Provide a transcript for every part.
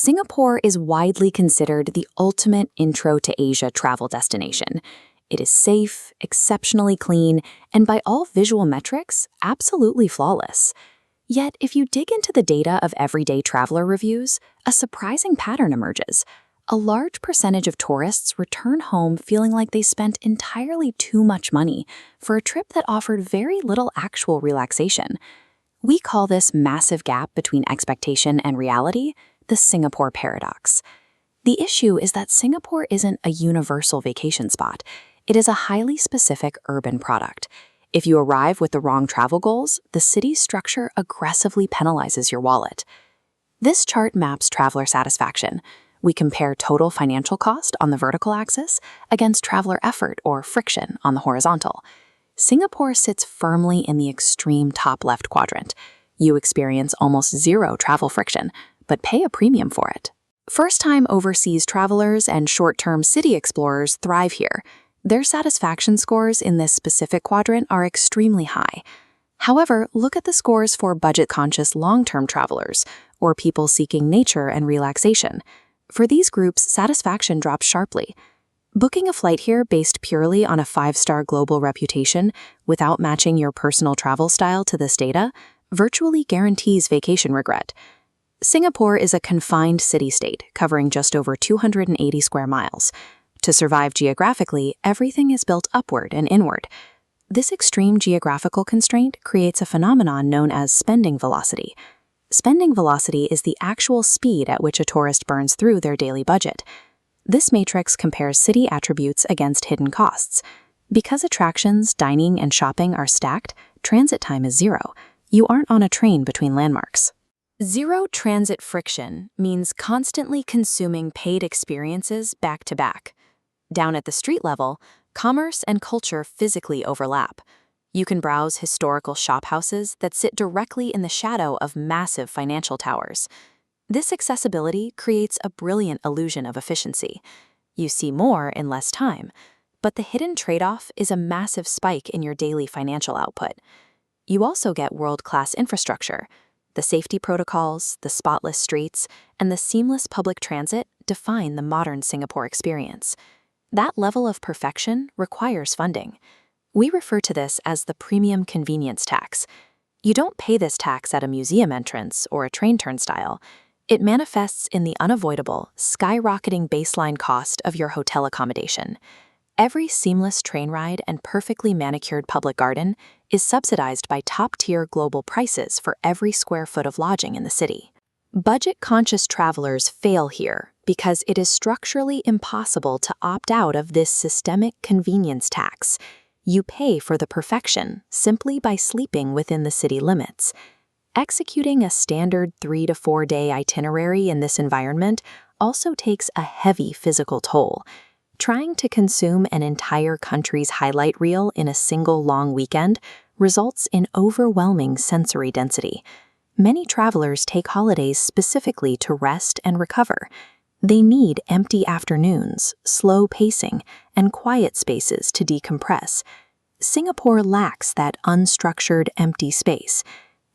Singapore is widely considered the ultimate intro to Asia travel destination. It is safe, exceptionally clean, and by all visual metrics, absolutely flawless. Yet, if you dig into the data of everyday traveler reviews, a surprising pattern emerges. A large percentage of tourists return home feeling like they spent entirely too much money for a trip that offered very little actual relaxation. We call this massive gap between expectation and reality the Singapore paradox. The issue is that Singapore isn't a universal vacation spot. It is a highly specific urban product. If you arrive with the wrong travel goals, the city's structure aggressively penalizes your wallet. This chart maps traveler satisfaction. We compare total financial cost on the vertical axis against traveler effort or friction on the horizontal. Singapore sits firmly in the extreme top left quadrant. You experience almost zero travel friction, but pay a premium for it. First-time overseas travelers and short-term city explorers thrive here. Their satisfaction scores in this specific quadrant are extremely high. However, look at the scores for budget-conscious long-term travelers or people seeking nature and relaxation. For these groups, satisfaction drops sharply. Booking a flight here based purely on a 5-star global reputation without matching your personal travel style to this data virtually guarantees vacation regret. Singapore is a confined city-state covering just over 280 square miles. To survive geographically, everything is built upward and inward. This extreme geographical constraint creates a phenomenon known as spending velocity. Spending velocity is the actual speed at which a tourist burns through their daily budget. This matrix compares city attributes against hidden costs. Because attractions, dining, and shopping are stacked, transit time is zero. You aren't on a train between landmarks. Zero transit friction means constantly consuming paid experiences back to back. Down at the street level, commerce and culture physically overlap. You can browse historical shophouses that sit directly in the shadow of massive financial towers. This accessibility creates a brilliant illusion of efficiency. You see more in less time, but the hidden trade-off is a massive spike in your daily financial output. You also get world-class infrastructure. The safety protocols, the spotless streets, and the seamless public transit define the modern Singapore experience. That level of perfection requires funding. We refer to this as the premium convenience tax. You don't pay this tax at a museum entrance or a train turnstile. It manifests in the unavoidable, skyrocketing baseline cost of your hotel accommodation. Every seamless train ride and perfectly manicured public garden is subsidized by top-tier global prices for every square foot of lodging in the city. Budget-conscious travelers fail here because it is structurally impossible to opt out of this systemic convenience tax. You pay for the perfection simply by sleeping within the city limits. Executing a standard 3 to 4 day itinerary in this environment also takes a heavy physical toll. Trying to consume an entire country's highlight reel in a single long weekend results in overwhelming sensory density. Many travelers take holidays specifically to rest and recover. They need empty afternoons, slow pacing, and quiet spaces to decompress. Singapore lacks that unstructured, empty space.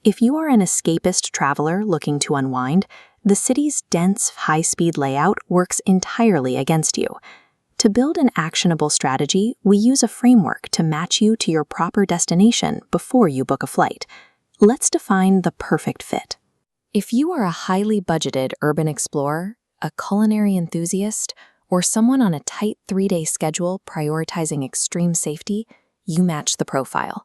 If you are an escapist traveler looking to unwind, the city's dense, high-speed layout works entirely against you. To build an actionable strategy, we use a framework to match you to your proper destination before you book a flight. Let's define the perfect fit. If you are a highly budgeted urban explorer, a culinary enthusiast, or someone on a tight 3-day schedule prioritizing extreme safety, you match the profile.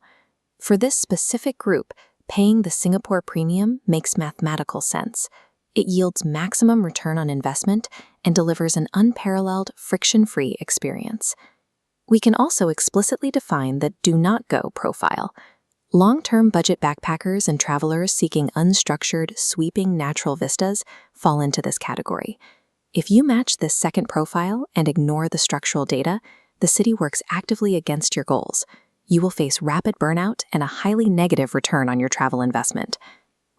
For this specific group, paying the Singapore premium makes mathematical sense. It yields maximum return on investment and delivers an unparalleled, friction-free experience. We can also explicitly define the do not go profile. Long-term budget backpackers and travelers seeking unstructured, sweeping natural vistas fall into this category. If you match this second profile and ignore the structural data, the city works actively against your goals. You will face rapid burnout and a highly negative return on your travel investment.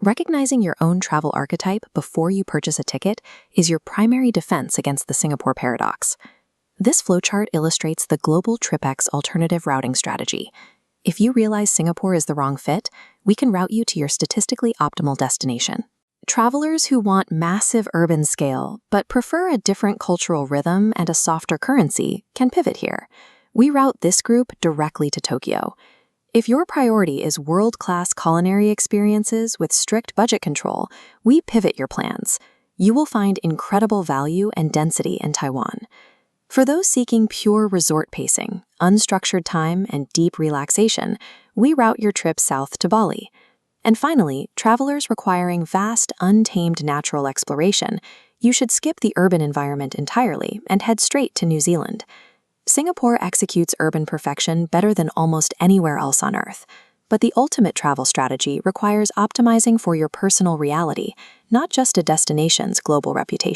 Recognizing your own travel archetype before you purchase a ticket is your primary defense against the Singapore paradox. This flowchart illustrates the global Tripx alternative routing strategy. If you realize Singapore is the wrong fit, we can route you to your statistically optimal destination. Travelers who want massive urban scale but prefer a different cultural rhythm and a softer currency can pivot here. We route this group directly to Tokyo. If your priority is world-class culinary experiences with strict budget control, we pivot your plans. You will find incredible value and density in Taiwan. For those seeking pure resort pacing, unstructured time, and deep relaxation, we route your trip south to Bali. And finally, travelers requiring vast, untamed natural exploration, you should skip the urban environment entirely and head straight to New Zealand. Singapore executes urban perfection better than almost anywhere else on Earth. But the ultimate travel strategy requires optimizing for your personal reality, not just a destination's global reputation.